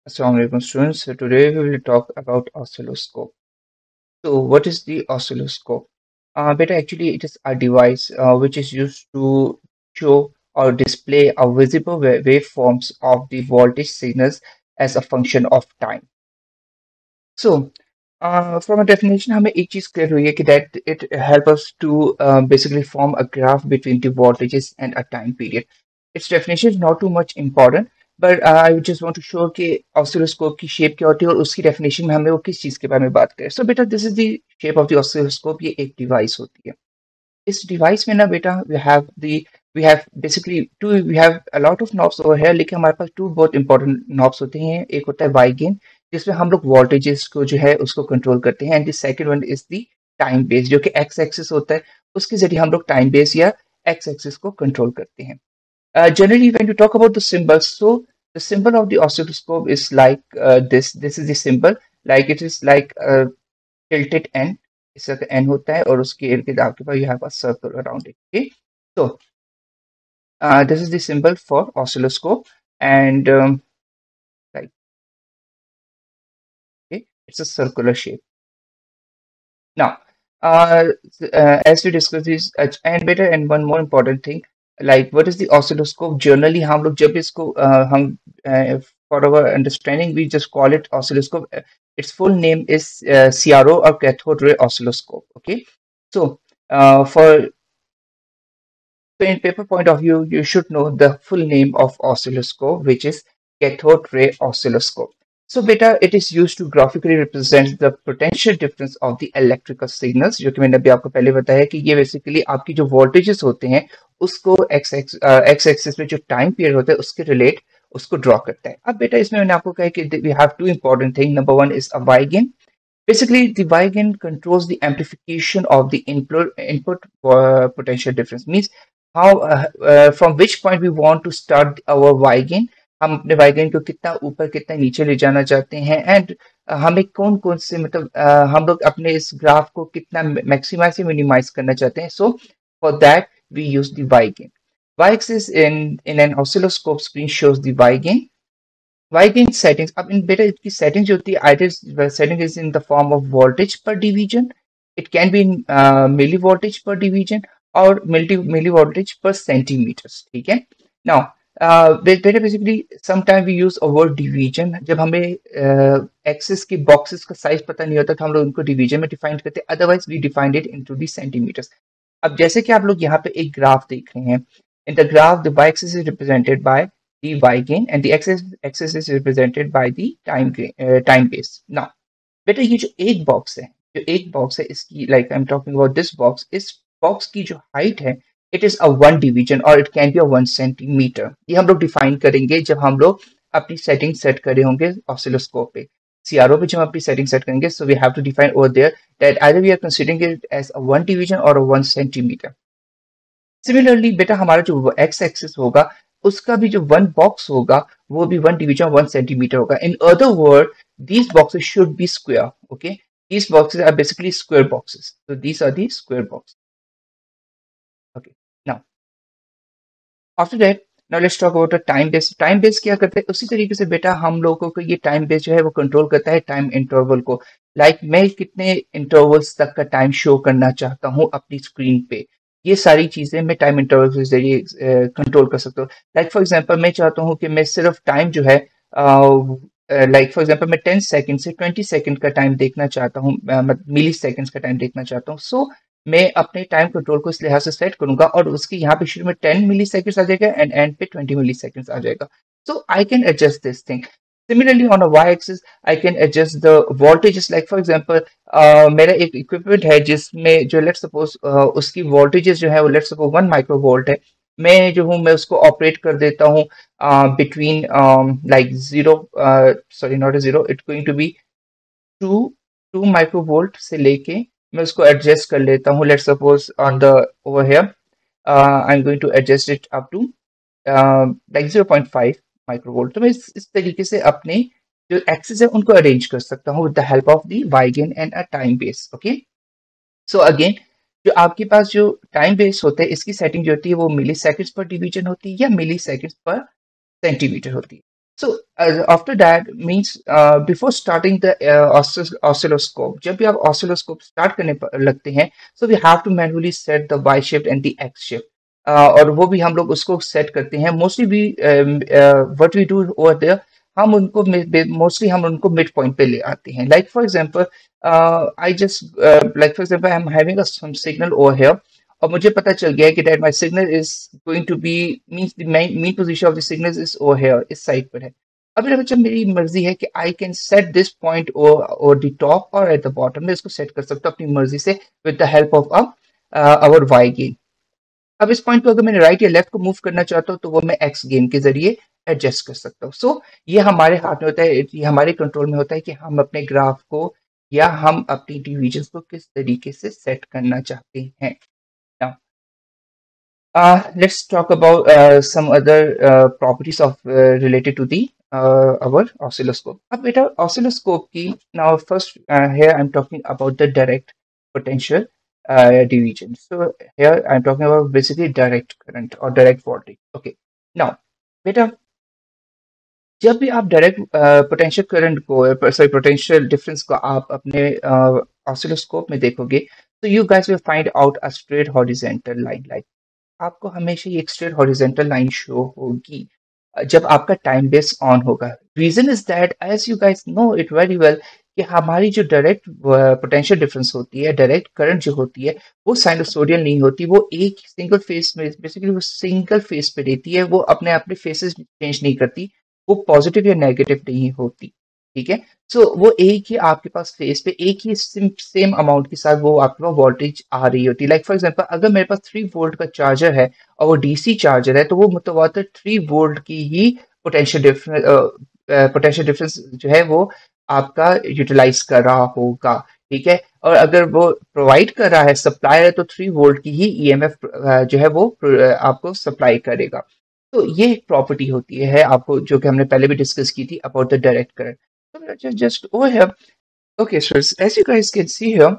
Assalamu alaikum students. So today we will talk about oscilloscope. So what is the oscilloscope? Beta actually it is a device which is used to show or display a visible waveforms of the voltage signals as a function of time. So from a definition हमें एक चीज clear हुई है कि that it help us to basically form a graph between the voltages and a time period. Its definition is not too much important, but I just want to show कि oscilloscope की shape क्या होती है और उसकी definition में हमें वो किस चीज के बारे में बात करें. So बेटा this is the shape of the oscilloscope. ये एक device होती है. इस डिवाइस में ना बेटा we have basically two we have a lot of knobs over here, लेकिन हमारे पास टू बहुत इंपॉर्टेंट knobs होते हैं. एक होता है वाई गेन जिसमें हम लोग वोल्टेजेस को जो है उसको कंट्रोल करते हैं, and the second one is the time base जो कि एक्स एक्सिस होता है. उसके जरिए हम लोग टाइम बेस या एक्स एक्सिस को कंट्रोल करते हैं. Generally when you talk about the symbols, so the symbol of the oscilloscope is like this is the symbol, like it is like tilted n. इसका n होता है और उसके इर्द गिर्द आपके पास you have a circle around it. Okay, so this is the symbol for oscilloscope, and like okay, it's a circular shape. Now, as we discuss this, and better, and one more important thing, like what is the oscilloscope? Generally, हम लोग जब इसको for our understanding, we just call it oscilloscope. Its full name is CRO or cathode ray oscilloscope. Okay, so for so in paper point of view, you should know the full name of oscilloscope, which is cathode ray oscilloscope. So beta, it is used to graphically represent the potential difference of the electrical signals, जो कि मैंने अभी आपको पहले बताया कि ये basically आपकी जो वोल्टेजेस होते हैं उसको एक्स एक्सिस में जो टाइम पीरियड होता है उसके रिलेट उसको ड्रॉ करता है. अब बेटा इसमें मैंने आपको कहा कि we have two important thing. Number one is a Y gain. Basically, the Y gain controls the amplification of the input potential difference. Means how from which point we want to start our Y gain. हम अपने Y gain को कितना ऊपर कितना नीचे ले जाना चाहते हैं, एंड हमें कौन कौन से मतलब हम लोग अपने इस ग्राफ को कितना मैक्सिमाइज से मिनिमाइज करना चाहते हैं. So for that we use the Y gain. Y axis in an oscilloscope screen shows the Y gain. Y gain settings. अब इन बेटा इसकी settings जो होती है, either setting is in the form of voltage per division, it can be in millivoltage per division और millivoltage per centimeters. ठीक है. Now बेटा basically sometime we use a word division जब हमें एक्सिस के बॉक्सेस का साइज पता नहीं होता तो हम लोग उनको डिवीजन में डिफाइन करते हैं. Otherwise we defined it into the centimetres. अब जैसे कि आप लोग यहाँ पे एक ग्राफ देख रहे हैं. In the graph the y axis is represented by the y gain and the x-axis is represented by the time base. Now बेटा ये जो एक बॉक्स है इसकी like I'm talking about this box, इस बॉक्स की जो हाइट है it is a one division और it can be a 1 centimetre. ये हम लोग डिफाइन करेंगे जब हम लोग अपनी सेटिंग सेट करे होंगे ऑसिलोस्कोप पे. सीआरओ पे जब हम अपनी सेटिंग सेट करेंगे, so we have to define over there that either we are considering it as a 1 division और अ 1 सेंटीमीटर. सिमिलरली बेटा हमारा जो एक्स एक्सिस होगा उसका भी जो वन बॉक्स होगा वो भी 1 डिवीजन 1 सेंटीमीटर होगा. In other word these boxes should be square. Okay, these boxes are basically square boxes, so these are the square boxes. Okay, now after that, now let's talk about a time base. Time base क्या करता है उसी तरीके से बेटा हम लोगों को ये टाइम बेस जो है वो कंट्रोल करता है टाइम इंटरवल को. लाइक मैं कितने इंटरवल्स तक का टाइम शो करना चाहता हूँ अपनी स्क्रीन पे, ये सारी चीजें मैं टाइम इंटरवल के जरिए कंट्रोल कर सकता हूँ. लाइक फॉर एग्जांपल मैं चाहता हूँ कि मैं सिर्फ टाइम जो है लाइक फॉर एग्जांपल मैं 10 सेकंड से 20 सेकंड का टाइम देखना चाहता हूँ, मिली सेकंड्स का टाइम देखना चाहता हूँ. सो मैं अपने टाइम कंट्रोल को इस लिहाज से सेट करूंगा और उसके यहाँ पे शुरू में 10 मिली सेकंड्स आ जाएगा एंड एंड पे 20 मिली सेकंड्स आ जाएगा. So I can adjust this thing. Similarly, on a y-axis, I can adjust the voltages. Like for example, मेरा एक इक्विपमेंट है जिसमें जो लेट्स सपोज उसकी वोल्टेजेस जो है वो लेट्स सपोज 1 माइक्रोवोल्ट है. मैं जो हूँ मैं उसको ऑपरेट कर देता हूँ between like zero sorry not a zero, it going to be 2 microvolt से लेके मैं उसको एडजस्ट कर लेता हूँ. Let's suppose on the over here I am going to adjust it up to like 0.5 microvolt. तो मैं इस तरीके से अपने जो एक्सिस है उनको अरेंज कर सकता हूँ with the help of the Y gain and a time base. Okay, so again जो आपके पास जो टाइम बेस होता है इसकी सेटिंग जो होती है वो मिली सेकंड्स पर डिवीजन होती है या मिली सेकंड्स पर सेंटीमीटर होती है. So after that means before starting the oscilloscope, जब भी आप oscilloscope start करने लगते हैं, so we have to manually set the y shift and the x shift. और वो भी हम लोग उसको सेट करते हैं मोस्टली भी what we do over there, हम उनको मोस्टली हम उनको मिड पॉइंट पे ले आते हैं. Like for example I just like for example I am having a some signal over here, और मुझे पता चल गया है कि that my signal is going to be means the main position of the signal is over here, इस side पर है. अब मेरा बच्चा मेरी मर्जी है कि I can set this point और द टॉप और एट द बॉटम में इसको सेट कर सकता हूँ अपनी मर्जी से with the help of our Y gain. अब इस पॉइंट को अगर मैंने राइट या लेफ्ट को मूव करना चाहता हूँ तो वो मैं एक्स गेन के जरिए एडजस्ट कर सकता हूँ. सो ये हमारे हाथ में होता है, ये हमारे कंट्रोल में होता है कि हम अपने ग्राफ को या हम अपनी डिविजन को किस तरीके से सेट करना चाहते हैं. Now, let's talk about some other properties of related to the our oscilloscope. अब बेटा oscilloscope की now first here I'm talking about the direct potential division. So here I'm talking about basically direct current or direct voltage. Okay. Now, बेटा जब भी आप direct potential current को sorry potential difference को आप अपने ऑसिलोस्कोप में देखोगे, तो you guys will find out a straight horizontal line. Like आपको हमेशा ये एक स्ट्रेट हॉरिजॉन्टल लाइन शो होगी जब आपका टाइम बेस ऑन होगा. Reason is that as you guys know it very well कि हमारी जो डायरेक्ट पोटेंशियल डिफरेंस होती है, डायरेक्ट करंट जो होती है, वो साइनसोडियल नहीं होती, वो एक सिंगल फेस में बेसिकली वो सिंगल फेस पे रहती है, वो अपने अपने फेसेस चेंज नहीं करती, वो पॉजिटिव या नेगेटिव नहीं होती. ठीक है. सो वो एक ही आपके पास फेस पे एक ही सेम अमाउंट के साथ वो आपके पास वोल्टेज आ रही होती है. लाइक फॉर एग्जांपल अगर मेरे पास 3 वोल्ट का चार्जर है और वो डीसी चार्जर है, तो वो मुतवातर 3 वोल्ट की ही पोटेंशियल डिफरेंस जो है वो आपका यूटिलाइज कर रहा होगा. ठीक है. और अगर वो प्रोवाइड कर रहा है सप्लायर है, तो 3 वोल्ट की ही ईएमएफ जो है वो आपको सप्लाई करेगा. तो ये एक प्रॉपर्टी होती है आपको, जो कि हमने पहले भी डिस्कस की थी about the direct current. So just over here, okay, so as you guys can see here,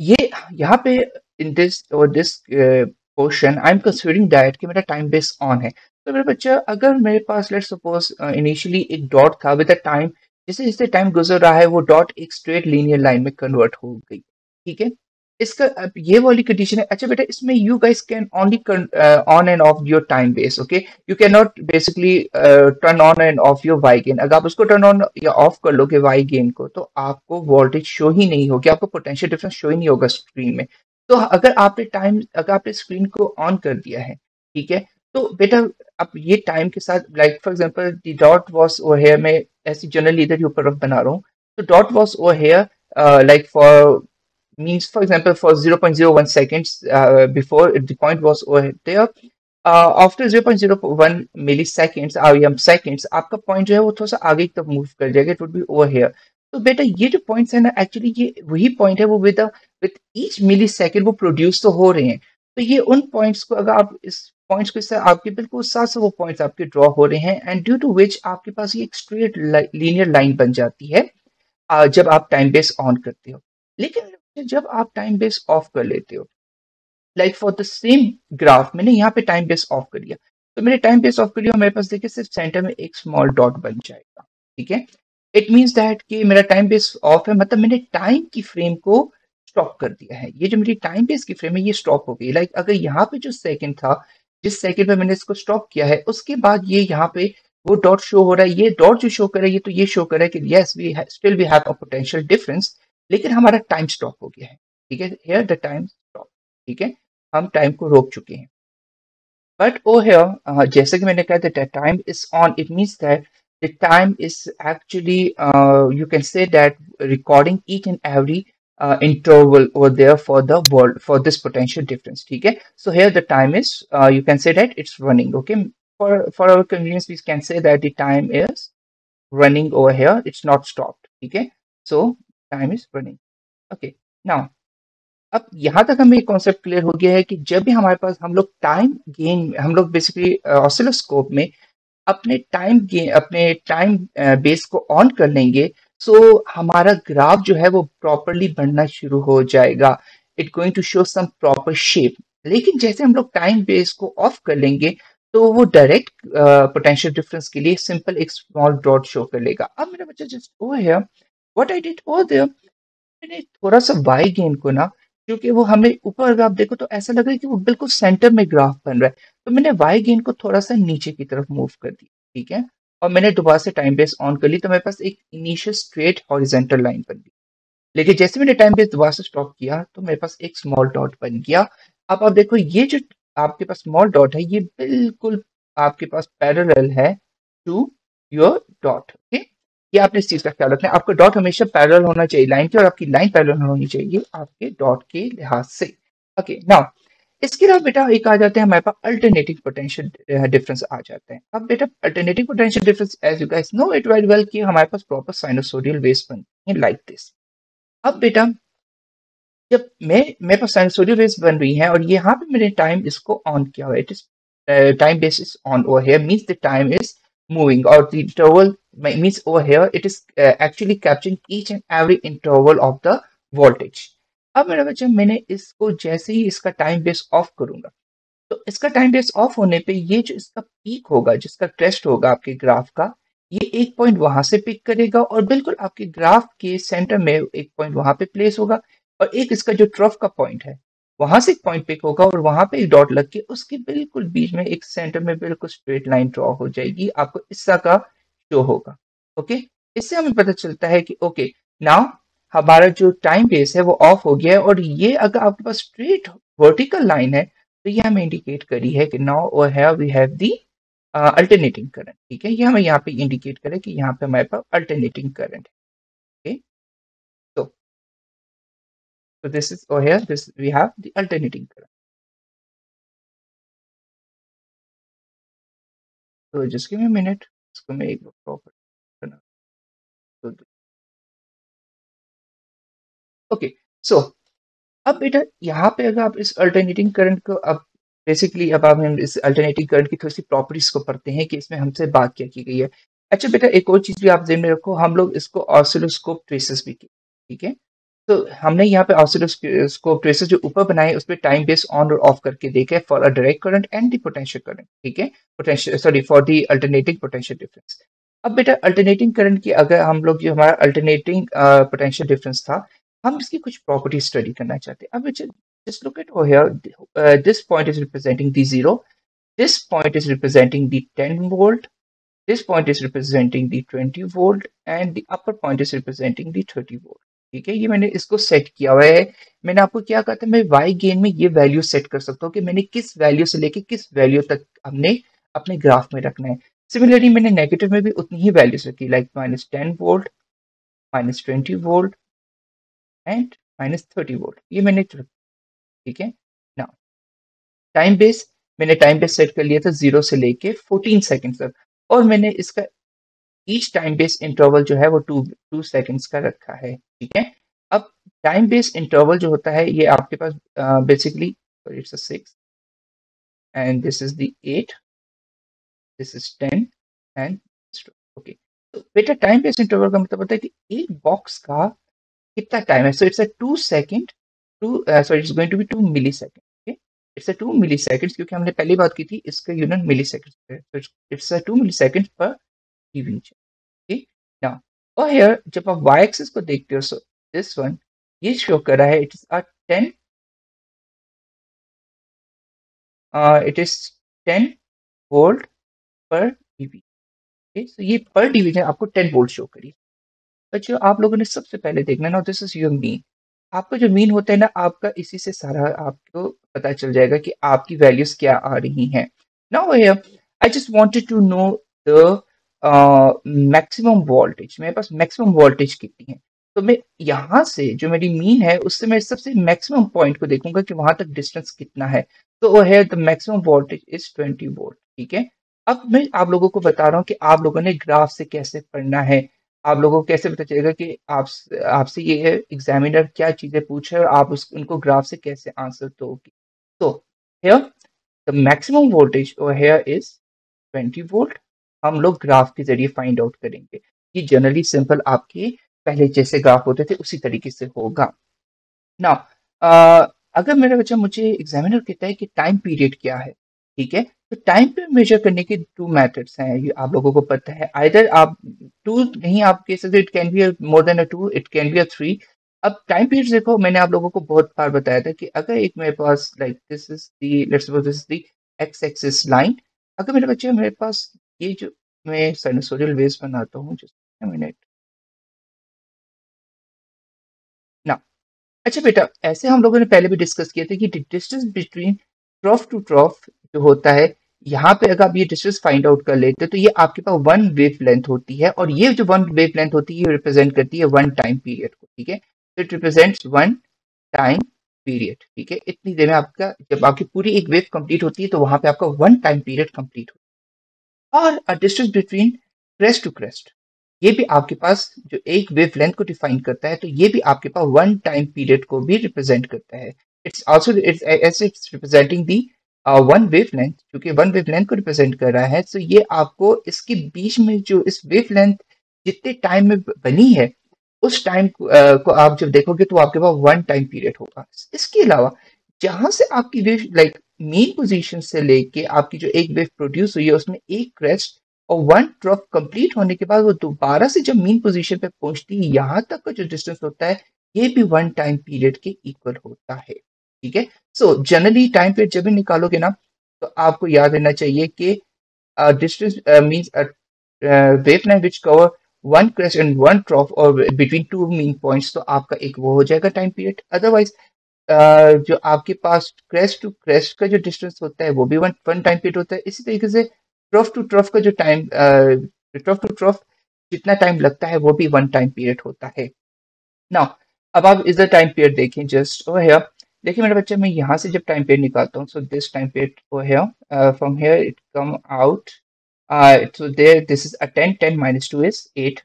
ये यहाँ पे इन दिस और this portion I am considering that कि मेरा टाइम बेस ऑन है. तो मेरा बच्चा अगर मेरे पास लेट्स सपोज इनिशियली एक डॉट था, विद द टाइम जैसे जैसे टाइम गुजर रहा है वो डॉट एक स्ट्रेट लीनियर लाइन में कन्वर्ट हो गई. ठीक है. इसका अब ये वाली कंडीशन है. अच्छा बेटा इसमें you guys can only on and off your time base. Okay, you can not basically turn on and off your Y gain. अगर आप उसको टर्न ऑन या ऑफ कर लोगे वाई गेन को, तो आपको वोल्टेज शो ही नहीं होगी, आपको पोटेंशियल डिफरेंस शो ही नहीं होगा स्क्रीन में. तो अगर आपने स्क्रीन को ऑन कर दिया है, ठीक है, तो बेटा अब ये टाइम के साथ like for example the dot was over here, मैं ऐसी जनरली इधर के ऊपर बना रहा हूँ, तो dot was over here like for example for 0.01 seconds before the point was over there. After 0.01 milliseconds या seconds आपका पॉइंट जो है वो थोड़ा सा आगे की तरफ मूव कर जाएगा, it would be over here. तो बेटा ये जो पॉइंट्स है ना, एक्चुअली ये वही पॉइंट है, वो विद ईच मिली सेकेंड वो प्रोड्यूस तो हो रहे हैं. तो ये उन पॉइंट्स को अगर आप इस पॉइंट्स को इससे आपके बिल्कुल साथ से वो पॉइंट्स आपके ड्रॉ हो रहे हैं, एंड ड्यू टू विच आपके पास ये एक स्ट्रेट लीनियर लाइन बन जाती है जब आप टाइम बेस ऑन करते हो. लेकिन जब आप टाइम बेस ऑफ कर लेते हो, like for the same graph मैंने यहाँ पे टाइम बेस ऑफ कर लिया, तो मैंने टाइम बेस ऑफ कर लिया, मेरे पास देखिए सिर्फ सेंटर में एक स्मॉल डॉट बन जाएगा. ठीक है. इट मीन्स दैट कि मेरा टाइम बेस ऑफ है, मतलब मैंने टाइम की फ्रेम को स्टॉप कर दिया है. ये जो मेरी टाइम बेस की फ्रेम है ये स्टॉप हो गई. लाइक अगर यहाँ पे जो सेकंड था, जिस सेकंड पे मैंने इसको स्टॉप किया है, उसके बाद ये यहाँ पे वो डॉट शो हो रहा है. ये डॉट जो शो कर रहा है, ये तो ये शो कर रहा है कि yes we still we have a potential difference, लेकिन हमारा टाइम स्टॉप हो गया है. ठीक है. Here the time stop. ठीक है. हम टाइम को रोक चुके हैं. बट ओ हियर जैसे कि मैंने कहा the time is on, it means that the time is actually you can say that recording each and every interval over there for the world for this potential difference. ठीक है. So here the time is you can say that it's running. Okay. For our convenience we can say that the time is running over here, it's not stopped. ठीक है. So time is running. Okay. Now अब यहाँ तक हमें concept clear हो गया है कि जब भी हमारे पास हम लोग टाइम गेन, हम लोग बेसिकली ऑसिलोस्कोप में अपने टाइम बेस को ऑन कर लेंगे, सो हमारा ग्राफ जो है वो प्रॉपरली बनना शुरू हो जाएगा. It going to show some proper shape. लेकिन जैसे हम लोग टाइम बेस को ऑफ कर लेंगे, तो वो डायरेक्ट पोटेंशियल डिफरेंस के लिए सिंपल एक स्मॉल डॉट शो कर लेगा। अब मेरा बच्चा just over here what I did over there, मैंने थोड़ा सा वाई गेन को ना, क्योंकि वो हमें ऊपर अगर आप देखो तो ऐसा लग रहा है कि वो बिल्कुल सेंटर में ग्राफ बन रहा है, तो मैंने वाई गेन को थोड़ा सा नीचे की तरफ मूव कर दिया, ठीक है। और मैंने दोबारा से टाइम बेस ऑन कर ली, तो मेरे पास एक इनिशियल स्ट्रेट हॉरिजेंटल लाइन बन गई। लेकिन जैसे मैंने टाइम बेस दोबारा से स्टॉप किया तो मेरे पास एक स्मॉल डॉट बन गया। अब आप देखो ये जो आपके पास स्मॉल डॉट है ये बिल्कुल आपके पास पैरेलल है टू योर डॉट, ओके। ये आपने इस चीज का ख्याल रखना है, आपका डॉट हमेशा पैरेलल होना चाहिए लाइन के, और आपकी लाइन पैरेलल होनी चाहिए आपके डॉट के लिहाज से। ओके नाउ इसके अलावा बेटा एक आ जाते हैं हमारे पास अल्टरनेटिंग पोटेंशियल डिफरेंस आ जाते हैं। अब बेटा alternating potential difference as you guys know it very well कि हमारे पास प्रॉपर साइनसोइडल वेव्स बनती हैं लाइक दिस। अब बेटा जब मैं मेरे पास साइनसोइडल वेव्स बन रही हैं और यहाँ पे मैंने टाइम इसको ऑन किया हुआ है, it is time basis on over here means the time is moving, और the interval means over here it is actually capturing each and every interval of the voltage. अब मेरा बच्चा मैंने इसको जैसे ही इसका टाइम बेस ऑफ करूंगा, तो इसका टाइम बेस ऑफ होने पे ये जो इसका पीक होगा, जिसका क्रेस्ट होगा आपके ग्राफ का, ये एक पॉइंट वहां से पिक करेगा और बिल्कुल आपके ग्राफ के सेंटर में एक पॉइंट वहां पे प्लेस होगा, और एक इसका जो ट्रफ का पॉइंट है वहां से एक पॉइंट पिक होगा और वहां पे एक डॉट लग के उसके बिल्कुल बीच में एक सेंटर में बिल्कुल स्ट्रेट लाइन ड्रॉ हो जाएगी, आपको इसका का शो होगा। ओके, इससे हमें पता चलता है कि ओके नाउ हमारा जो टाइम बेस है वो ऑफ हो गया है, और ये अगर आपके पास स्ट्रेट वर्टिकल लाइन है तो ये हमें इंडिकेट करी है कि now over here we have the alternating current, ठीक है। ये हमें यहाँ पे इंडिकेट करे कि यहाँ पे हमारे पास अल्टरनेटिंग करंट है, ओके। तो this is over here this we have the alternating current. तो just give me a minute, इसको मैं एक प्रॉपर करना। तो ओके सो अब बेटा यहाँ पे अगर आप इस अल्टरनेटिंग करंट को अब बेसिकली अब हम इस अल्टरनेटिंग करंट की थोड़ी सी प्रॉपर्टीज को पढ़ते हैं कि इसमें हमसे बात क्या की गई है। अच्छा बेटा एक और चीज भी आप ध्यान में रखो, हम लोग इसको ऑसिलोस्कोप ट्रेसेस भी की, ठीक है। तो हमने यहाँ पे ऑसिलोस्कोप ट्रेसेस जो ऊपर बनाए उस पर टाइम बेस ऑन और ऑफ करके देखे for a direct current and the potential current, ठीक है। Potential sorry for the alternating potential difference. अब बेटा अल्टरनेटिंग करंट की अगर हम लोग जो हमारा अल्टरनेटिंग पोटेंशियल डिफरेंस था, हम इसकी कुछ प्रॉपर्टी स्टडी करना चाहते हैं। अब just look at over here, this point is representing the 0, this point is representing the 10 volt, this point is representing the 20 volt and the upper point is representing the 30 volt, ठीक है। ये मैंने इसको set किया हुआ है। मैंने आपको क्या कहा था, मैं y गेन में ये वैल्यू सेट कर सकता हूँ कि मैंने किस वैल्यू से लेके किस वैल्यू तक हमने अपने ग्राफ में रखना है। सिमिलरली मैंने नेगेटिव में भी उतनी ही वैल्यूज रखी, like -10 volt, -20 volt and -30 volt, ये मैंने रखा, ठीक है ना। टाइम बेस मैंने टाइम बेस सेट कर लिया था 0 से लेके 14 सेकंड तक, और मैंने इसका ईच टाइम बेस इंटरवल जो है वो 2 सेकंड्स का रखा है, ठीक है। अब टाइम बेस इंटरवल जो होता है ये आपके पास basically it's a 6 and this is the 8, this is 10 and okay. तो बेटा टाइम बेस इंटरवल का मतलब होता है कि एक बॉक्स का कितना टाइम है, so it's a 2 second, two sorry it's going to be 2 millisecond, okay. It's a 2 millisecond, क्योंकि हमने पहली बात की थी इसका यूनिट मिली सेकंड है, तो इट्स अ 2 मिली सेकंड पर टीवी, ठीक ना। और हियर जब आप वाई एक्सिस को देखते हो, सो दिस वन ये शो कर रहा है it is a 10, it is 10 volt पर टीवी, सो ये पर डिवीजन आपको 10 वोल्ट शो करी। बच्चों आप लोगों ने सबसे पहले देखना ना, दिस इज योर मीन। आपका जो मीन होता है ना आपका, इसी से सारा आपको पता चल जाएगा कि आपकी वैल्यूज क्या आ रही हैं। Now here I just wanted to know the maximum voltage, मेरे पास मैक्सिमम वोल्टेज कितनी है। तो मैं यहाँ से जो मेरी मीन है उससे मैं सबसे मैक्सिमम पॉइंट को देखूंगा कि वहां तक डिस्टेंस कितना है। तो वो है the maximum voltage is 20 volt, ठीक है। अब मैं आप लोगों को बता रहा हूँ कि आप लोगों ने ग्राफ से कैसे पढ़ना है, आप लोगों को कैसे पता चलेगा कि आपसे ये एग्जामिनर क्या चीजें पूछ रहे हैं और आप उनको ग्राफ से कैसे आंसर दोगे। तो हियर द मैक्सिमम वोल्टेज और हियर इज 20 वोल्ट, हम लोग ग्राफ के जरिए फाइंड आउट करेंगे। ये जनरली सिंपल आपके पहले जैसे ग्राफ होते थे उसी तरीके से होगा। नाउ अगर मेरा बच्चा मुझे एग्जामिनर कहता है कि टाइम पीरियड क्या है, ठीक है। तो टाइम पे मेजर करने के टू मेथड्स हैं, ये आप लोगों को पता है। आइदर आप टू नहीं आप कह सकते, it can be more than a two, it can be a three. अब टाइम पीरियड देखो, मैंने आप लोगों को बहुत बार बताया था कि अगर एक मेरे पास like this is the, let's suppose this is the X axis line. अगर मेरे बच्चे मेरे पास ये जो मैं साइनसोइडल वेव्स बनाता हूँ, जस्ट मिनट ना। अच्छा बेटा, ऐसे हम लोगों ने पहले भी डिस्कस किए थे कि distance between trough to trough जो होता है, यहाँ पे अगर आप ये डिस्टेंस फाइंड आउट कर लेते हो तो ये आपके पास वन वेव लेंथ होती है, और ये जो वन वेव लेंथ होती है ये रिप्रेजेंट करती है वन टाइम पीरियड को। ठीक है, तो it represents one time period. ठीक है, इतनी देर में आपका जब आपकी पूरी एक वेव कंप्लीट होती है तो वहां पे आपका वन टाइम पीरियड कंप्लीट होता है। और a distance between crest to crest, ये भी आपके पास जो एक वेव लेंथ को डिफाइन करता है, तो ये भी आपके पास वन टाइम पीरियड को भी रिप्रेजेंट करता है। It's also it's representing the one wave length, क्योंकि वन वेव लेंथ को रिप्रेजेंट कर रहा है। तो ये आपको इसके बीच में जो इस वेव लेंथ जितने टाइम में बनी है, उस टाइम को आप जब देखोगे तो आपके पास वन टाइम पीरियड होगा। इसके अलावा जहां से आपकी वेव लाइक मेन पोजीशन से लेके आपकी जो एक वेव प्रोड्यूस हुई है उसमें एक क्रेस्ट और वन ड्रॉप कंप्लीट होने के बाद वो दोबारा से जब मीन पोजीशन पे पहुंचती है, यहाँ तक का जो डिस्टेंस होता है ये भी वन टाइम पीरियड के इक्वल होता है। ठीक है, सो जनरली टाइम पीरियड जब भी निकालोगे ना, तो आपको याद रहना चाहिए कि distance means a wavelength which cover one crest and one trough or between two mean points, तो आपका एक वो हो जाएगा टाइम पीरियड। अदरवाइज जो आपके पास क्रेस्ट टू क्रेस्ट का जो डिस्टेंस होता है वो भी वन वन टाइम पीरियड होता है। इसी तरीके से ट्रफ टू ट्रफ का जो टाइम ट्रफ टू ट्रफ जितना टाइम लगता है वो भी वन टाइम पीरियड होता है। नाउ अब आप इधर टाइम पीरियड देखें, जस्ट ओवर हियर। देखिए मेरे बच्चे, मैं यहाँ से जब टाइम पीरियड निकालता हूँ, so this time period over here, from here it come out, so there this is a 10 10 minus 2 is 8,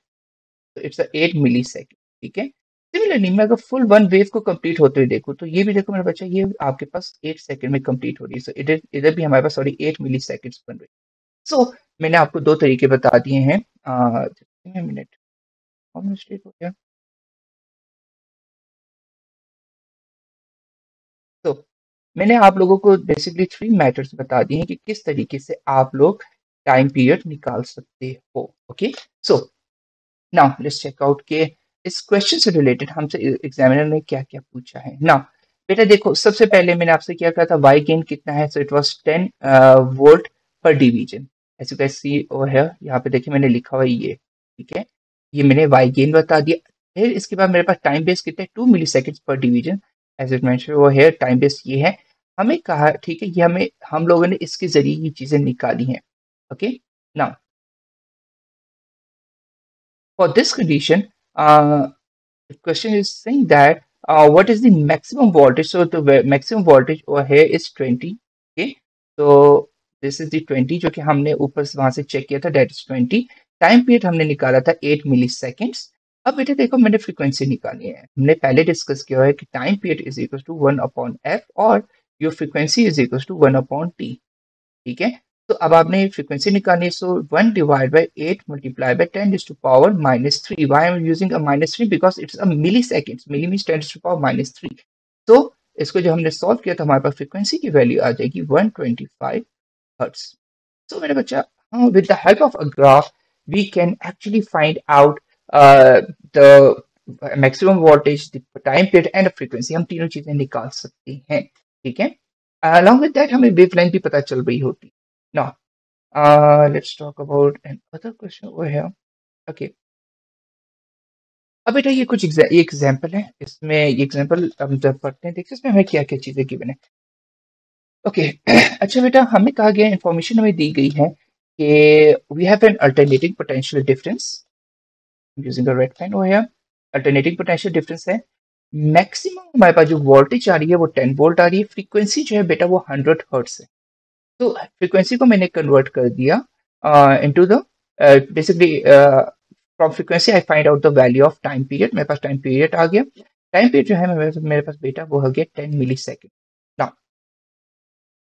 so it's a 8 millisecond। ठीक है, सिमिलरली मैं अगर फुल वन वेव को कंप्लीट होते हुए देखूं तो ये भी देखो मेरा बच्चा, ये आपके पास 8 सेकंड में कंप्लीट हो रही है। सो इधर इधर भी हमारे पास सॉरी 8 मिली सेकेंड्स बन रही है। सो मैंने आपको दो तरीके बता दिए हैं। मिनट मिस्टेक हो गया। तो मैंने आप लोगों को बेसिकली थ्री मेथड्स बता दिए हैं कि किस तरीके से आप लोग टाइम पीरियड निकाल सकते हो। Okay, so now let's check out के इस क्वेश्चन से रिलेटेड हमसे एग्जामिनर ने क्या क्या पूछा है। नाउ बेटा देखो, सबसे पहले मैंने आपसे क्या कहा था, वाई गेन कितना है, so it was 10 volt per division. As you can see over here, यहाँ पे देखिए मैंने लिखा हुआ है ये। ठीक है, ये मैंने वाई गेन बता दिया। फिर इसके बाद मेरे पास टाइम बेस कितना है, 2 millisecond per division. As it mention over here, time base ये है। हमें कहा ठीक है, ये हमें हम लोगों ने इसके जरिए ये चीजें निकाली हैं। Okay, now for this condition, the question is saying that what is the maximum voltage? So the maximum voltage over here is 20. Okay, so this is the 20 जो कि हमने ऊपर से वहां से चेक किया था, that is 20। टाइम पीरियड हमने निकाला था 8 मिली सेकेंड्स। अब बेटा देखो, मैंने फ्रीक्वेंसी निकाली है। हमने पहले डिस्कस किया है कि time period is equal to 1/f और your frequency is equal to 1/t। ठीक है, तो अब आपने फ्रीक्वेंसी निकालनी है। So 1 divide by 8 multiply by 10 is to power -3। Why am using a -3 because it's a milliseconds, milli means 10 to power -3। तो इसको जो हमने सॉल्व किया था, हमारे पास फ्रीक्वेंसी की वैल्यू आ जाएगी 125 हर्ट्ज। So मेरे बच्चा, with the help of a graph we can actually find out the maximum voltage, the time period and the frequency, हम तीनों चीजें निकाल सकते हैं। ठीक है, along with that हमें वेवलेंथ भी पता चल रही होती। now let's talk about another question over here। okay, अब बेटा ये कुछ एग्जाम्पल है, इसमें ये एग्जाम्पल हम जब पढ़ते हैं देखिए इसमें हमें क्या क्या चीजें गिवन है। ओके अच्छा बेटा, हमें कहा गया, इंफॉर्मेशन हमें दी गई है कि we have an alternating potential difference using a red line over here. Alternating potential difference है, मैक्सिमम हमारे पास जो वोल्टेज आ रही है वो 10 वोल्ट आ रही है, फ्रीक्वेंसी जो है बेटा वो 100 हर्ट्ज है। तो फ्रीक्वेंसी को मैंने कन्वर्ट कर दिया into the basically from frequency I find out the value of time period. मेरे पास टाइम पीरियड आ गया। टाइम पीरियड जो है मेरे पास बेटा वो हो गया 10 मिली सेकेंड।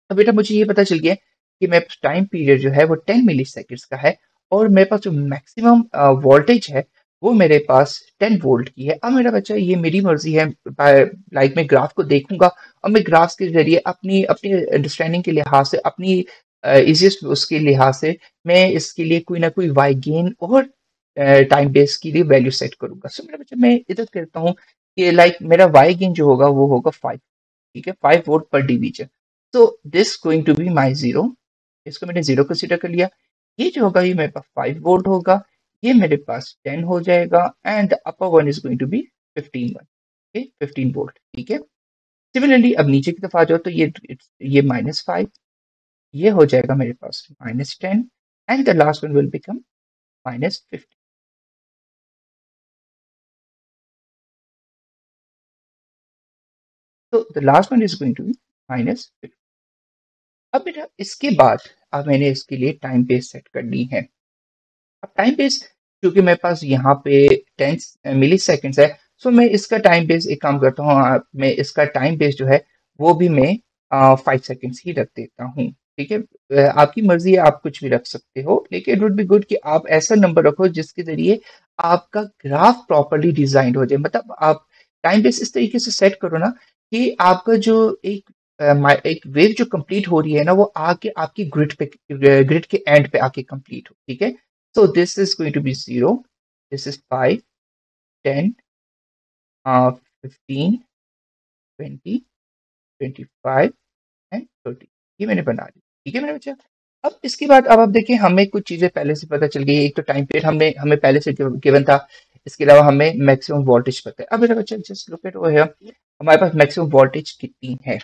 तो बेटा मुझे ये पता चल गया कि मेरे पास टाइम पीरियड जो है वो 10 मिली सेकेंड्स का है, और मेरे पास जो मैक्सिमम वोल्टेज है वो मेरे पास 10 वोल्ट की है। अब मेरा बच्चा ये मेरी मर्जी है, लाइक मैं ग्राफ को देखूंगा और मैं ग्राफ के जरिए अपनी अपनी अंडरस्टैंडिंग के लिहाज से, अपनी इजिएस्ट उसके लिहाज से मैं इसके लिए कोई ना कोई वाई गेन और टाइम बेस के लिए वैल्यू सेट करूंगा। सो मेरा बच्चा मैं इधर करता हूँ कि लाइक मेरा वाई गेन जो होगा वो होगा 5। ठीक है, 5 वोल्ट पर डिवीजन। तो this going to be my zero. इसको मैंने जीरो कंसिडर कर लिया। ये जो होगा ये मेरे पास 5 वोल्ट होगा, ये मेरे पास 10 हो जाएगा, and the upper one is going to be 15 one. Okay, 15 volt. ठीक है, सिमिलरली अब नीचे की तरफ आ जाओ तो ये -5, ये हो जाएगा मेरे पास -10, and the last one will become -50। तो the last one is going to be -50। अब बेटा इसके बाद अब मैंने इसके लिए टाइम बेस सेट करनी है। अब टाइम बेस क्योंकि मेरे पास यहाँ पे 10 मिली सेकेंड्स है, सो मैं इसका टाइम बेस एक काम करता हूँ, मैं इसका टाइम बेस जो है वो भी मैं 5 सेकेंड्स ही रख देता हूँ। ठीक है, आपकी मर्जी है, आप कुछ भी रख सकते हो, लेकिन इट वुड बी गुड कि आप ऐसा नंबर रखो जिसके जरिए आपका ग्राफ प्रॉपरली डिजाइन हो जाए। मतलब आप टाइम बेस इस तरीके से सेट करो ना कि आपका जो एक वेव जो कंप्लीट हो रही है ना वो आके आपकी ग्रिड के एंड पे आके कंप्लीट हो। ठीक है, so this is going to be 0, this is 5, 10, 15, 20, 25 and 30। ये मैंने बना ली। ठीक है मेरे बच्चा। अब इसके बाद अब आप देखिए हमें कुछ चीजें पहले से पता चल गई। एक तो टाइम पीरियड हमने हमें पहले से गिवन था, इसके अलावा हमें मैक्सिमम वोल्टेज पता है। अब मेरा बच्चा just look at over here, हमारे पास मैक्सिमम वोल्टेज कितनी है।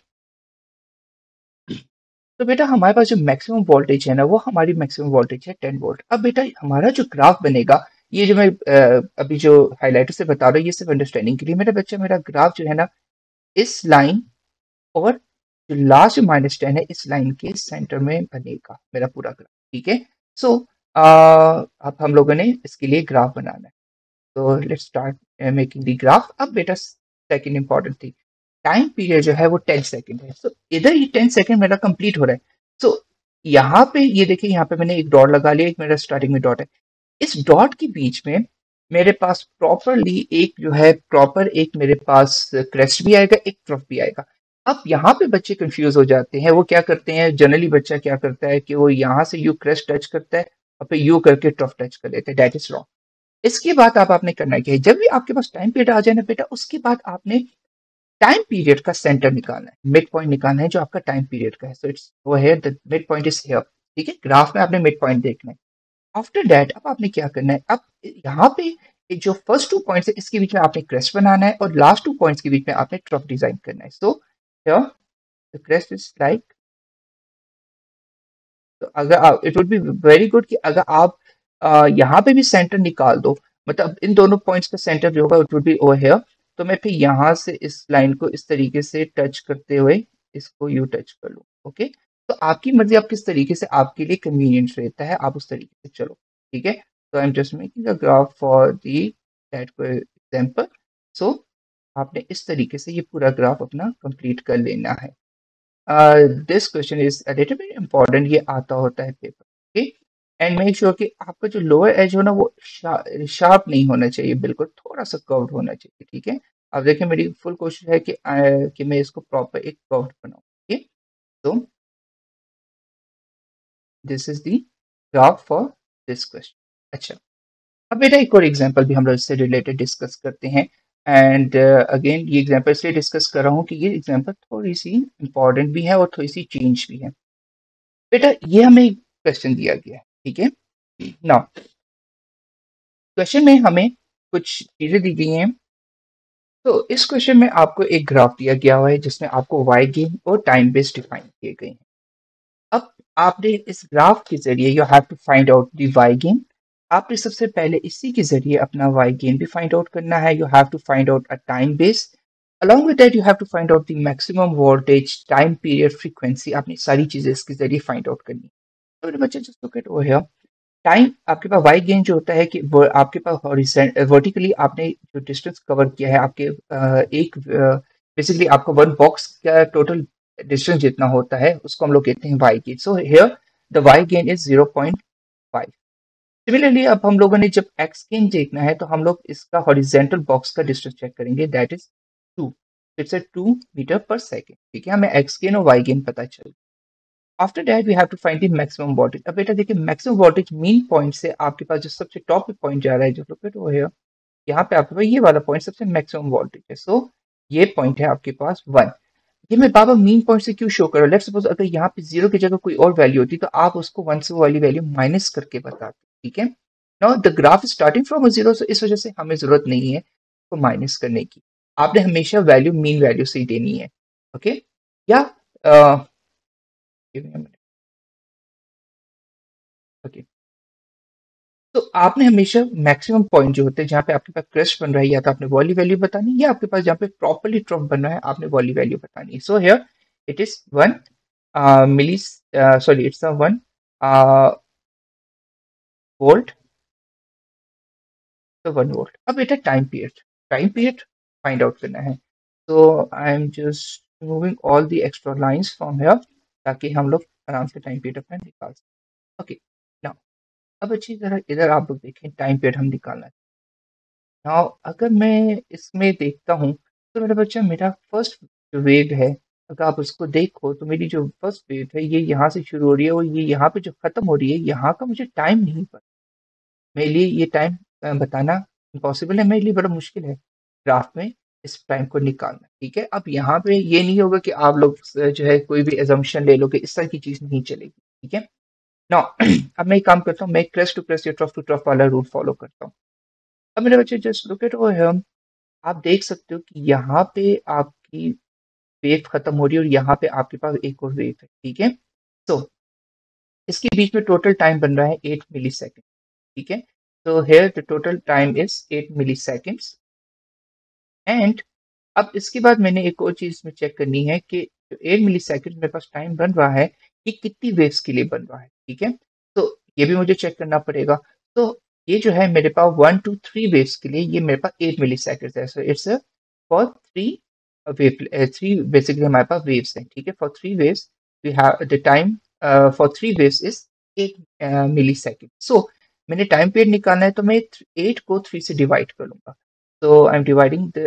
तो बेटा हमारे पास जो मैक्सिमम वोल्टेज है ना वो हमारी मैक्सिमम वोल्टेज है 10 वोल्ट। अब बेटा हमारा जो ग्राफ बनेगा, ये जो मैं अभी जो हाइलाइटर से बता रहा हूँ ये सिर्फ अंडरस्टैंडिंग के लिए। मेरा बच्चा मेरा ग्राफ जो है ना इस लाइन और जो लास्ट -10 है इस लाइन के सेंटर में बनेगा मेरा पूरा ग्राफ। ठीक है, सो अब हम लोगों ने इसके लिए ग्राफ बनाना है। तो let's start making the graph. अब बेटा second important thing, time period जो है वो 10 सेकंड है। सो इधर ये 10 सेकंड मेरा कंप्लीट हो रहा है। सो यहाँ पे ये देखिए, यहाँ पे मैंने एक डॉट लगा लिया, एक मेरा स्टार्टिंग में डॉट है। इस डॉट के बीच में मेरे पास प्रॉपरली एक जो है प्रॉपर एक मेरे पास क्रेस्ट भी आएगा, एक ट्रफ भी आएगा। अब यहाँ पे बच्चे कंफ्यूज हो जाते हैं। वो क्या करते हैं, जनरली बच्चा क्या करता है कि वो यहाँ से यू क्रेस्ट टच करता है और फिर यू करके ट्रफ टच कर लेते हैं। That is wrong. इसके बाद आप आपने करना क्या है, जब भी आपके पास टाइम पीरियड आ जाए ना बेटा, उसके बाद आपने टाइम पीरियड का सेंटर निकालना है, मिड पॉइंट निकालना है जो आपका टाइम पीरियड का है। सो इट्स वो है the mid point is here. ठीक है, ग्राफ में आपने मिड पॉइंट देखना है। आफ्टर दैट अब आपने क्या करना है, अब यहाँ पे ये जो फर्स्ट 2 पॉइंट्स है इसके बीच में आपने क्रेस्ट बनाना है और लास्ट 2 पॉइंट्स के बीच में आपने ट्रफ डिजाइन करना है। So the crest is like, तो अगर आप it would be very good कि अगर आप यहाँ पे भी सेंटर निकाल दो, मतलब इन दोनों पॉइंट्स का सेंटर जो होगा it would be over here. तो मैं फिर यहाँ से इस लाइन को इस तरीके से टच करते हुए इसको यू टच कर लूँ। ओके, तो आपकी मर्जी, आप किस तरीके से आपके लिए कन्वीनियंट रहता है आप उस तरीके से चलो। ठीक है, तो I am just making a graph for the that को एग्जाम्पल। सो आपने इस तरीके से ये पूरा ग्राफ अपना कंप्लीट कर लेना है। This question is a little bit important, ये आता होता है paper. Okay, and make sure कि आपका जो लोअर एज हो ना वो शार्प नहीं होना चाहिए, बिल्कुल थोड़ा सा कर्व्ड होना चाहिए। ठीक है, अब देखिए मेरी फुल कोशिश है कि मैं इसको प्रॉपर एक कर्व्ड बनाऊं। ओके, तो this is the graph for this question. अच्छा, अब बेटा एक और एग्जांपल भी हम लोग इससे रिलेटेड डिस्कस करते हैं। एंड अगेन ये एग्जांपल इसलिए डिस्कस कर रहा हूँ कि ये एग्जांपल थोड़ी सी इंपॉर्टेंट भी है और थोड़ी सी चेंज भी है। बेटा ये हमें एक क्वेश्चन दिया गया है। ठीक है, नाउ क्वेश्चन में हमें कुछ चीजें दी गई हैं। तो इस क्वेश्चन में आपको एक ग्राफ दिया गया हुआ है जिसमें आपको वाई गेन और टाइम बेस डिफाइन किए गए हैं। अब आपने इस ग्राफ के जरिए you have to find out the Y gain. आपने सबसे पहले इसी के जरिए अपना वाई गेन भी फाइंड आउट करना है। You have to find out a time base, along with that you have to find out the maximum voltage, time period, frequency। आपने सारी चीजें इसके जरिए फाइंड आउट करनी है। तो मेरे बच्चे just look at over here, time आपके पास वाई गेन जो होता है कि वो आपके पास वर्टिकली आपने जो डिस्टेंस कवर किया है आपके एक बेसिकली आपका वन बॉक्स का टोटल डिस्टेंस जितना होता है उसको हम लोग कहते हैं Y gain. So here the Y gain is 0.5। Similarly अब हम लोगों ने जब एक्स गेन देखना है तो हम लोग इसका हॉरिजेंटल बॉक्स का डिस्टेंस चेक करेंगे, that is 2, it's a 2 metre per second. ठीक है, हमें एक्स गेन और वाई गेन पता चल। After that we have to find the maximum voltage. अब बेटा देखिए मैक्सिमम वोल्टेज मीन पॉइंट से आपके पास जो सबसे टॉप पे पॉइंट जा रहा है, जो लोकेट वो है यहाँ पे आपके पास ये वाला पॉइंट सबसे मैक्सिमम वोल्टेज है। सो ये पॉइंट है आपके पास 1। ये मैं बाबा मीन पॉइंट से क्यों शो कर रहा हूँ? लेट्स सपोज अगर यहाँ पे 0 की जगह कोई और वैल्यू होती तो आप उसको 1 से वो वाली वैल्यू माइनस करके बताते। ठीक है, now the graph starting from 0, so इस वजह से हमें जरूरत नहीं है तो माइनस करने की। आपने हमेशा वैल्यू मीन वैल्यू से ही देनी है। ओके, या ओके, तो आपने हमेशा मैक्सिमम पॉइंट जो होते हैं जहाँ पे आपके पास क्रस्ट बन रहा है, या तो आपने वॉली वैल्यू बतानी है, या आपके पास जहाँ पे प्रॉपरली ट्रफ बन रहा है आपने वॉली वैल्यू बतानी है। So here it is 1 milli, sorry it's a 1 volt, तो 1 वोल्ट। अब बेटा टाइम पीरियड फाइंड आउट करना है। तो I am just removing all the extra lines from here ताकि हम लोग आराम से टाइम पीरियड अपना निकाल सकें। ओके, नाउ अब अच्छी तरह इधर आप लोग देखें टाइम पीरियड हम निकालना है। नाउ अगर मैं इसमें देखता हूँ तो मेरा बच्चा, मेरा फर्स्ट जो वेव है, अगर आप उसको देखो तो मेरी जो फर्स्ट वेव है ये यहाँ से शुरू हो रही है और ये यहाँ पे जो खत्म हो रही है, यहाँ का मुझे टाइम नहीं पता। मेरे लिए ये टाइम बताना इम्पॉसिबल है, मेरे लिए बड़ा मुश्किल है ग्राफ में इस टाइम को निकालना। ठीक है, अब यहाँ पे ये नहीं होगा कि आप लोग जो है कोई भी एजम्पशन ले लोगे, इस तरह की चीज नहीं चलेगी। ठीक है, नाउ अब मैं एक काम करता हूँ, मैं क्रेस्ट टू क्रेस्ट या ट्रफ टू ट्रफ वाला रूल फॉलो करता हूँ। अब मेरे बच्चे जस्ट लुक एट ओवर, आप देख सकते हो कि यहाँ पे आपकी वेव खत्म हो रही है और यहाँ पे आपके पास एक और वेव है। ठीक है, तो इसके बीच में टोटल टाइम बन रहा है 8 मिली सेकेंड। ठीक है, तो here the total time is 8 milliseconds. And अब इसके बाद मैंने एक और चीज में चेक करनी है कि जो 8 मिली सेकेंड मेरे पास टाइम बन रहा है, ये कितनी वेव्स के लिए बन रहा है। ठीक है, तो ये भी मुझे चेक करना पड़ेगा। तो ये जो है मेरे पास 1 to 3 वेव्स के लिए ये मेरे पास 8 मिली सेकेंड है। So it's for wave 3 basically हमारे पास वेव्स हैं। ठीक है, for 3 waves we have the time for 3 waves is 8 millisecond. So मैंने टाइम पीरियड निकालना है तो मैं 8 को 3 से डिवाइड कर लूंगा। So I'm dividing the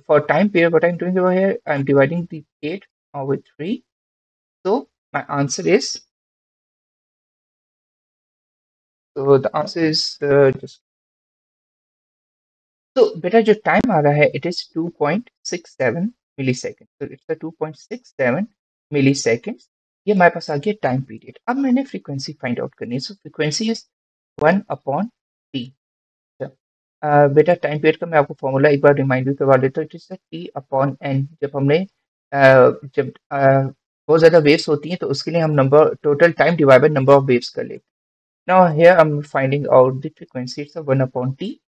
for time period. What I'm doing over here, I'm dividing the 8 with 3. So my answer is, so the answer is just, तो बेटा जो टाइम आ रहा है इट इज 2.67 मिली सेकेंड। तो it's 2.67 milli second. ये हमारे पास आ गया time period. अब मैंने फ्रीक्वेंसी फाइंड आउट करनी है। सो फ्रीक्वेंसी इज 1/t। बेटा टाइम पीरियड का मैं आपको फॉर्मूला एक बार रिमाइंड भी करवा देता हूँ। It is T/n। जब हमने जब बहुत ज़्यादा वेव्स होती हैं तो उसके लिए हम number total time divide by number of waves कर लेते हैं। Now here I am finding out the frequency, it's 1/t।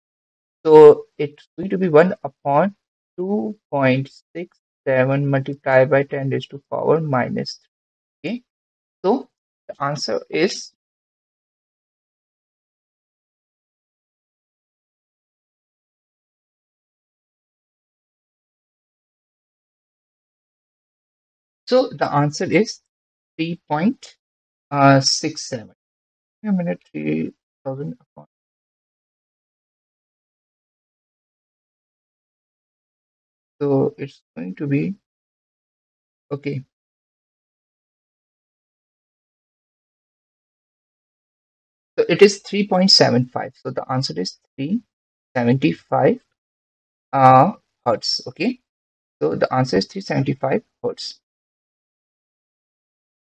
So it's going to be 1/2.67 multiplied by 10 raised to power minus 3. Okay, so the answer is, so the answer is 3.67. A minute, 3000 upon. So it's going to be okay. So it is 3.75. So the answer is 375 hertz. Okay. So the answer is 375 hertz.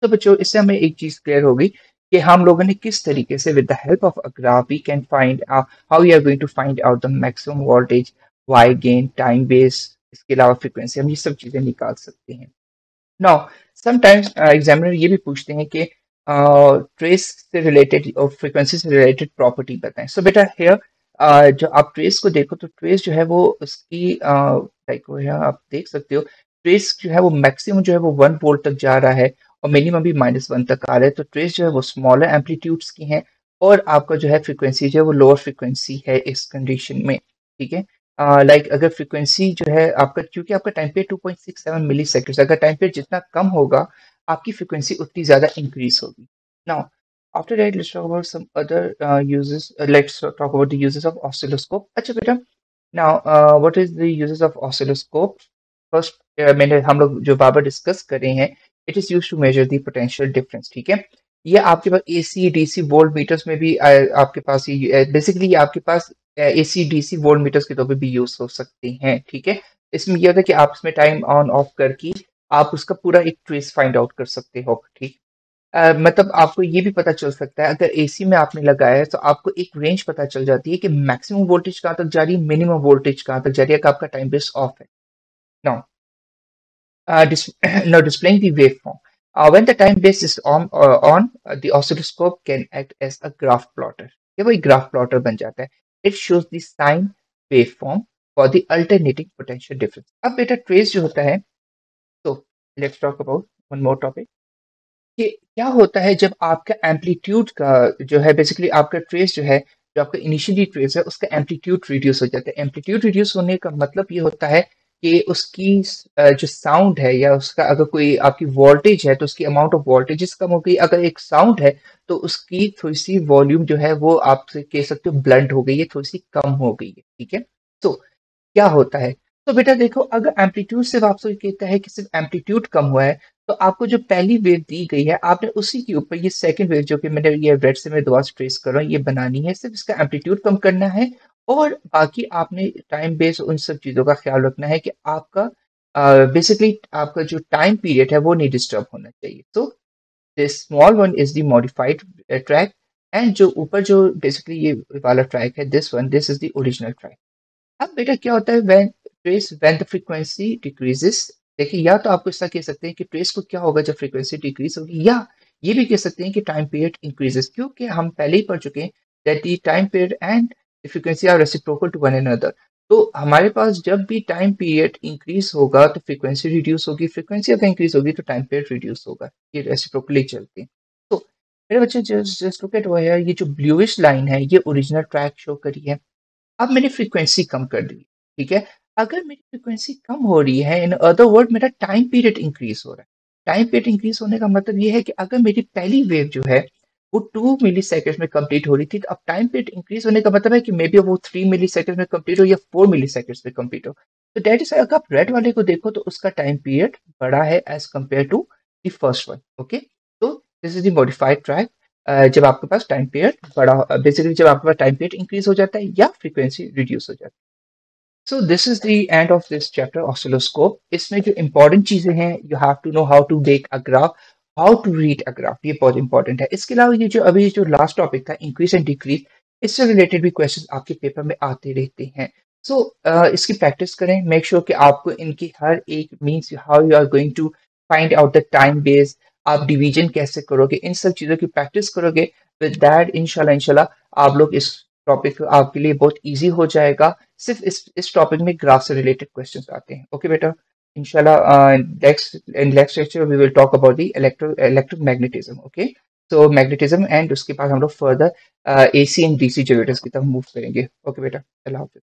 तो बच्चों इससे हमें एक चीज clear होगी कि हम लोगों ने किस तरीके से with the help of a graph we can find how we are going to find out the maximum voltage, Y gain, time base, इसके अलावा फ्रीक्वेंसी, हम ये सब चीजें निकाल सकते हैं। नाउ समटाइम्स एग्जामिनर ये भी पूछते हैं कि ट्रेस से रिलेटेड और फ्रीक्वेंसी से रिलेटेड प्रॉपर्टी बताएं। सो बेटा हियर जो आप ट्रेस को देखो तो ट्रेस जो है वो उसकी लाइक वो है, आप देख सकते हो ट्रेस जो है वो मैक्सिमम जो है वो 1 वोल्ट तक जा रहा है और मिनिमम भी -1 तक आ रहा है। तो ट्रेस जो है वो स्मॉलर एम्पलीट्यूड्स की हैं और आपका जो है फ्रीक्वेंसी जो है वो लोअर फ्रीक्वेंसी है इस कंडीशन में। ठीक है, लाइक अगर फ्रीक्वेंसी जो है आपका, क्योंकि आपका टाइम पीरियड 2.67 मिली सेकेंड, अगर टाइम पीरियड जितना कम होगा आपकी फ्रीक्वेंसी उतनी ज्यादा इंक्रीज होगी। Now After that, let's talk about some other uses. Let's talk about the uses of oscilloscope. अच्छा बेटा, now what is the uses of oscilloscope? First, मैंने हम लोग जो बार बार डिस्कस करे हैं, it is used to measure the potential difference. ठीक है, ये आपके पास AC DC वोल्ट मीटर्स में भी आपके पास ये बेसिकली ये आपके पास AC DC वोल्ट मीटर्स के तौर पे भी यूज हो सकते हैं. ठीक है, इसमें यह होता है कि आप इसमें टाइम ऑन ऑफ करके आप उसका पूरा एक ट्रेस फाइंड आउट कर सकते हो. ठीक, मतलब आपको ये भी पता चल सकता है अगर एसी में आपने लगाया है तो आपको एक रेंज पता चल जाती है कि मैक्सिमम वोल्टेज कहाँ तक जा रही है, मिनिमम वोल्टेज कहाँ तक जा रही है अगर आपका टाइम बेस ऑफ है. Now now displaying the waveform. When the time base is on, the oscilloscope can act as a graph plotter. ये वही graph plotter बन जाता है. It shows the sine waveform for the alternating potential difference. अब बेटा trace जो होता है, तो let's talk about one more topic. कि क्या होता है जब आपका एम्पलीट्यूड का जो है बेसिकली आपका ट्रेस जो है, जो आपका इनिशियली ट्रेस है उसका एम्पलीट्यूड रिड्यूस हो जाता है. एम्पलीट्यूड रिड्यूस होने का मतलब ये होता है कि उसकी जो साउंड है या उसका अगर कोई आपकी वोल्टेज है तो उसकी अमाउंट ऑफ वोल्टेजेस कम हो गई. अगर एक साउंड है तो उसकी थोड़ी सी वॉल्यूम जो है वो आप कह सकते हो ब्लंट हो गई है, थोड़ी सी कम हो गई है. ठीक है, तो क्या होता है, तो बेटा देखो अगर एम्पलीट्यूड सिर्फ आपसे कहता है कि सिर्फ एम्पलीट्यूड कम हुआ है तो आपको जो पहली वेव दी गई है आपने उसी के ऊपर ये सेकंड वेव जो कि मैंने ये रेड से मैं दोबारा ट्रेस कर रहा हूँ ये बनानी है, सिर्फ इसका एम्पलीट्यूड कम करना है और बाकी आपने टाइम बेस उन सब चीज़ों का ख्याल रखना है कि आपका बेसिकली आपका जो टाइम पीरियड है वो नहीं डिस्टर्ब होना चाहिए. तो this small one is the modified track and जो ऊपर जो बेसिकली ये वाला ट्रैक है this is the original track. अब बेटा क्या होता है व्हेन द फ्रीक्वेंसी डिक्रीजेस. देखिए या तो आपको ऐसा कह सकते हैं कि ट्रेस को क्या होगा जब फ्रीक्वेंसी डिक्रीज होगी, या ये भी कह सकते हैं कि टाइम पीरियड इंक्रीजेस, क्योंकि हम पहले ही पढ़ चुके हैं that the time period and the frequency are reciprocal to one another. तो हमारे पास जब भी टाइम पीरियड इंक्रीज होगा तो फ्रीक्वेंसी रिड्यूस होगी, फ्रीक्वेंसी अगर इंक्रीज होगी तो टाइम पीरियड रिड्यूस होगा, ये रेसिप्रोकली चलते हैं. तो मेरे बच्चे जस्ट लुक एट ओवर, ये जो ब्लूइश लाइन है ये ओरिजिनल ट्रैक शो करी है. अब मैंने फ्रीक्वेंसी कम कर दी. ठीक है, अगर मेरी फ्रीक्वेंसी कम हो रही है इन अदर वर्ड मेरा टाइम पीरियड इंक्रीज हो रहा है. टाइम पीरियड इंक्रीज होने का मतलब ये है कि अगर मेरी पहली वेव जो है वो 2 मिली सेकेंड में कंप्लीट हो रही थी तो अब टाइम पीरियड इंक्रीज होने का मतलब है कि मे बी वो 3 मिली सेकेंड में कंप्लीट हो या 4 मिली सेकेंड में कंप्लीट हो. तो डेट इज अगर आप रेड वाले को देखो तो उसका टाइम पीरियड बड़ा है as compare to the first one. Okay, तो this is the modified track. जब आपके पास टाइम पीरियड बड़ा बेसिकली जब आपके पास टाइम पीरियड इंक्रीज हो जाता है या फ्रीक्वेंसी रिड्यूस हो जाती है. So this is the end of this chapter oscilloscope. इसमें जो इंपॉर्टेंट चीजें हैं you have to know how to make a graph, how to read a graph, ये बहुत इंपॉर्टेंट है. इसके अलावा ये जो अभी जो लास्ट टॉपिक था इंक्रीज एंड डिक्रीज, इससे रिलेटेड भी क्वेश्चन आपके पेपर में आते रहते हैं. सो इसकी प्रैक्टिस करें, मेक श्योर कि आपको इनकी हर एक means how you are going to find out the time base, आप डिवीजन कैसे करोगे, इन सब चीज़ों की प्रैक्टिस करोगे. विद दैट इंशाल्लाह इंशाल्लाह आप लोग इस टॉपिक आपके लिए बहुत इजी हो जाएगा. सिर्फ इस टॉपिक में ग्राफ से रिलेटेड क्वेश्चंस आते हैं. ओके बेटा, इंशाल्लाह next lecture we will talk about the electromagnetism. Okay, तो मैग्नेटिज्म एंड उसके बाद हम लोग further AC and DC generators की तरफ मूव करेंगे. ओके बेटा, अल्लाह हाफिज.